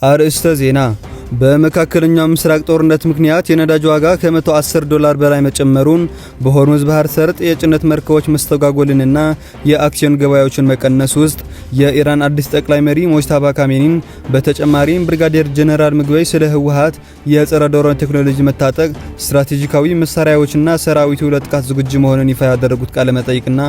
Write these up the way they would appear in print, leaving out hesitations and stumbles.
አርእስተ ዜና በመካከለኛው ምስራቅ ጦርነት ምክንያት የነዳጅ ዋጋ ከ$110 በላይ መጨመሩን፣ በሆርሙዝ ባህር ሰርጥ የጭነት መርከቦች መስተጓጎልንና የአክሲዮን ገበያዎችን መቀነስ ውስጥ የኢራን አዲስ ጠቅላይ መሪ ሙጅተባ ካሜኒን፣ በተጨማሪም ብርጋዴር ጀነራል ምግበይ ስለ ህወሓት የጸረ ድሮን ቴክኖሎጂ መታጠቅ ስትራቴጂካዊ መሳሪያዎችና ሰራዊቱ ለጥቃት ዝግጁ መሆኑን ይፋ ያደረጉት ቃለ መጠይቅና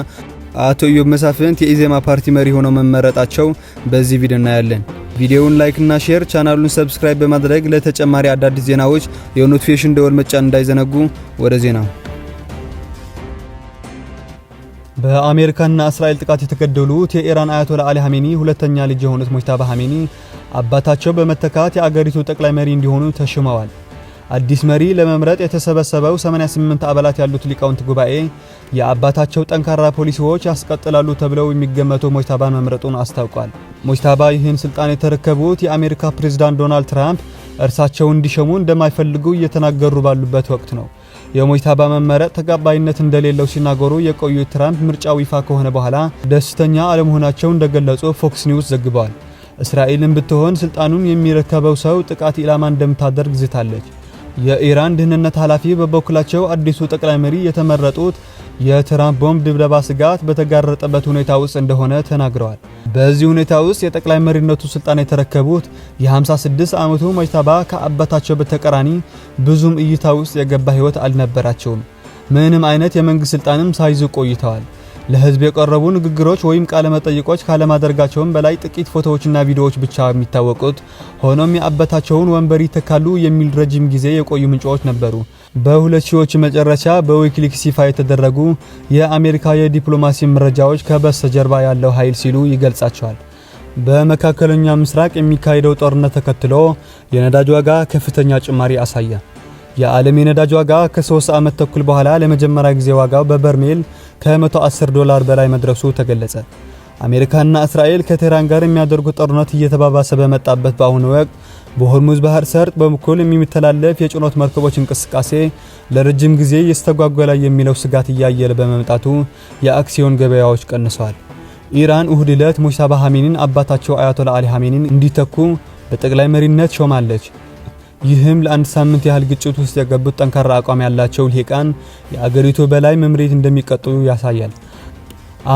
አቶ ኢዮብ መሳፍንት የኢዜማ ፓርቲ መሪ ሆነው መመረጣቸው በዚህ ቪዲዮ እናያለን። ቪዲዮውን ላይክ እና ሼር፣ ቻናሉን ሰብስክራይብ በማድረግ ለተጨማሪ አዳዲስ ዜናዎች የኖቲፊኬሽን ደወል መጫን እንዳይዘነጉ። ወደ ዜናው። በአሜሪካና እስራኤል ጥቃት የተገደሉት የኢራን አያቶላ አሊ ኻሜኒ ሁለተኛ ልጅ የሆኑት ሙጅተባ ኻሜኒ አባታቸው በመተካት የአገሪቱ ጠቅላይ መሪ እንዲሆኑ ተሽመዋል። አዲስ መሪ ለመምረጥ የተሰበሰበው 88 አባላት ያሉት ሊቃውንት ጉባኤ የአባታቸው ጠንካራ ፖሊሲዎች ያስቀጥላሉ ተብለው የሚገመቱ ሙጅተባን መምረጡን አስታውቋል። ሙጅተባ ይህን ስልጣን የተረከቡት የአሜሪካ ፕሬዝዳንት ዶናልድ ትራምፕ እርሳቸው እንዲሸሙ እንደማይፈልጉ እየተናገሩ ባሉበት ወቅት ነው። የሙጅተባ መመረጥ ተቀባይነት እንደሌለው ሲናገሩ የቆዩት ትራምፕ ምርጫው ይፋ ከሆነ በኋላ ደስተኛ አለመሆናቸው እንደገለጹ ፎክስ ኒውስ ዘግቧል። እስራኤልን ብትሆን ስልጣኑን የሚረከበው ሰው ጥቃት ኢላማ እንደምታደርግ ዝታለች። የኢራን ደህንነት ኃላፊ በበኩላቸው አዲሱ ጠቅላይ መሪ የተመረጡት የትራምፕ ቦምብ ድብደባ ስጋት በተጋረጠበት ሁኔታ ውስጥ እንደሆነ ተናግረዋል። በዚህ ሁኔታ ውስጥ የጠቅላይ መሪነቱ ስልጣን የተረከቡት የ56 ዓመቱ ሙጅተባ ከአባታቸው በተቃራኒ ብዙም እይታ ውስጥ የገባ ህይወት አልነበራቸውም። ምንም አይነት የመንግስት ስልጣንም ሳይዙ ቆይተዋል። ለህዝብ የቀረቡ ንግግሮች ወይም ቃለ መጠይቆች ካለማድረጋቸውም በላይ ጥቂት ፎቶዎችና ቪዲዮዎች ብቻ የሚታወቁት ሆኖም የአባታቸውን ወንበር ይተካሉ የሚል ረጅም ጊዜ የቆዩ ምንጮች ነበሩ። በ2000ዎቹ መጨረሻ በዊኪሊክስ ይፋ የተደረጉ የአሜሪካ የዲፕሎማሲ መረጃዎች ከበስተጀርባ ያለው ኃይል ሲሉ ይገልጻቸዋል። በመካከለኛው ምስራቅ የሚካሄደው ጦርነት ተከትሎ የነዳጅ ዋጋ ከፍተኛ ጭማሪ አሳየ። የዓለም የነዳጅ ዋጋ ከ3 ዓመት ተኩል በኋላ ለመጀመሪያ ጊዜ ዋጋው በበርሜል ከ$110 በላይ መድረሱ ተገለጸ። አሜሪካና እስራኤል ከቴህራን ጋር የሚያደርጉት ጦርነት እየተባባሰ በመጣበት በአሁኑ ወቅት በሆርሙዝ ባህር ሰርጥ በኩል የሚተላለፍ የጭነት መርከቦች እንቅስቃሴ ለረጅም ጊዜ ይስተጓጎላል የሚለው ስጋት እያየለ በመምጣቱ የአክሲዮን ገበያዎች ቀንሰዋል። ኢራን እሁድ ዕለት ሙጅተባ ኻሜኒን አባታቸው አያቶላ አሊ ኻሜኒን እንዲተኩ በጠቅላይ መሪነት ሾማለች። ይህም ለአንድ ሳምንት ያህል ግጭት ውስጥ የገቡት ጠንካራ አቋም ያላቸው ልሂቃን የአገሪቱ በላይ መምሪት እንደሚቀጥሉ ያሳያል።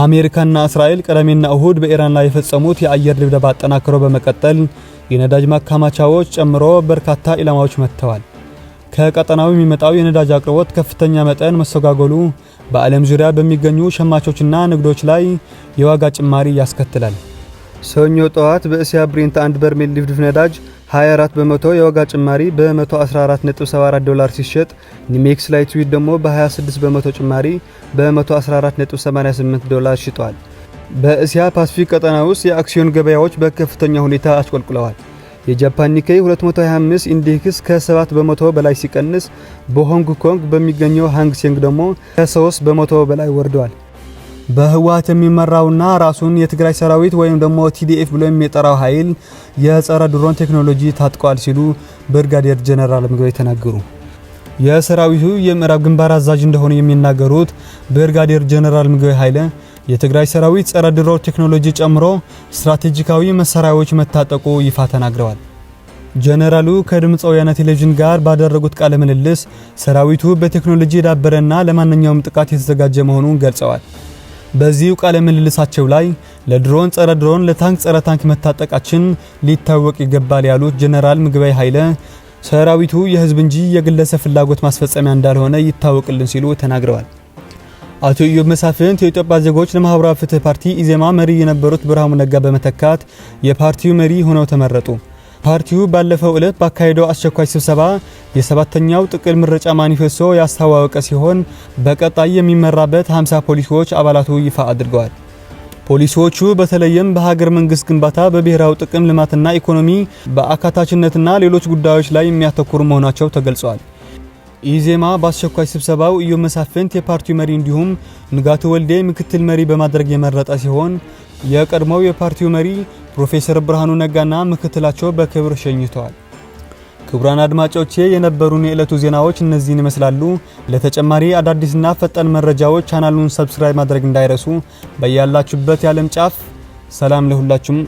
አሜሪካና እስራኤል ቅዳሜና እሁድ በኢራን ላይ የፈጸሙት የአየር ድብደባ አጠናክሮ በመቀጠል የነዳጅ ማከማቻዎች ጨምሮ በርካታ ኢላማዎች መትተዋል። ከቀጠናው የሚመጣው የነዳጅ አቅርቦት ከፍተኛ መጠን መስተጓጎሉ በዓለም ዙሪያ በሚገኙ ሸማቾችና ንግዶች ላይ የዋጋ ጭማሪ ያስከትላል። ሰኞ ጠዋት በእስያ ብሬንት አንድ በርሜል ድፍድፍ ነዳጅ 24 በመቶ የዋጋ ጭማሪ በ$114.74 ሲሸጥ፣ ኒሜክስ ላይት ስዊት ደግሞ በ26 በመቶ ጭማሪ በ$114.88 ሽጧል። በእስያ ፓሲፊክ ቀጠና ውስጥ የአክሲዮን ገበያዎች በከፍተኛ ሁኔታ አሽቆልቁለዋል። የጃፓን ኒኬይ 225 ኢንዴክስ ከ7 በመቶ በላይ ሲቀንስ፣ በሆንግ ኮንግ በሚገኘው ሃንግ ሴንግ ደግሞ ከ3 በመቶ በላይ ወርዷል። በህወሓት የሚመራውና ራሱን የትግራይ ሰራዊት ወይም ደግሞ ቲዲኤፍ ብሎ የሚጠራው ኃይል የጸረ ድሮን ቴክኖሎጂ ታጥቋል ሲሉ ብርጋዴር ጀነራል ምግበይ ተናገሩ። የሰራዊቱ የምዕራብ ግንባር አዛዥ እንደሆኑ የሚናገሩት ብርጋዴር ጀነራል ምግበይ ኃይለ የትግራይ ሰራዊት ጸረ ድሮን ቴክኖሎጂ ጨምሮ ስትራቴጂካዊ መሳሪያዎች መታጠቁ ይፋ ተናግረዋል። ጀነራሉ ከድምጽ ወያነ ቴሌቪዥን ጋር ባደረጉት ቃለ ምልልስ ሰራዊቱ በቴክኖሎጂ ዳበረና ለማንኛውም ጥቃት የተዘጋጀ መሆኑን ገልጸዋል። በዚሁ ቃለ ምልልሳቸው ላይ ለድሮን ጸረ ድሮን፣ ለታንክ ጸረ ታንክ መታጠቃችን ሊታወቅ ይገባል ያሉት ጀነራል ምግበይ ኃይለ ሰራዊቱ የህዝብ እንጂ የግለሰብ ፍላጎት ማስፈጸሚያ እንዳልሆነ ይታወቅልን ሲሉ ተናግረዋል። አቶ ኢዮብ መሳፍንት የኢትዮጵያ ዜጎች ለማህበራዊ ፍትህ ፓርቲ ኢዜማ መሪ የነበሩት ብርሃኑ ነጋ በመተካት የፓርቲው መሪ ሆነው ተመረጡ። ፓርቲው ባለፈው ዕለት ባካሄደው አስቸኳይ ስብሰባ የሰባተኛው ጥቅል ምርጫ ማኒፌስቶ ያስተዋወቀ ሲሆን በቀጣይ የሚመራበት 50 ፖሊሲዎች አባላቱ ይፋ አድርገዋል። ፖሊሲዎቹ በተለይም በሀገር መንግስት ግንባታ፣ በብሔራዊ ጥቅም ልማትና ኢኮኖሚ፣ በአካታችነትና ሌሎች ጉዳዮች ላይ የሚያተኩሩ መሆናቸው ተገልጸዋል። ኢዜማ በአስቸኳይ ስብሰባው ኢዮብ መሳፍንት የፓርቲው መሪ እንዲሁም ንጋቱ ወልዴ ምክትል መሪ በማድረግ የመረጠ ሲሆን የቀድሞው የፓርቲው መሪ ፕሮፌሰር ብርሃኑ ነጋና ምክትላቸው በክብር ሸኝተዋል። ክቡራን አድማጮቼ የነበሩን የዕለቱ ዜናዎች እነዚህን ይመስላሉ። ለተጨማሪ አዳዲስና ፈጣን መረጃዎች ቻናሉን ሰብስክራይብ ማድረግ እንዳይረሱ። በያላችሁበት የዓለም ጫፍ ሰላም ለሁላችሁም።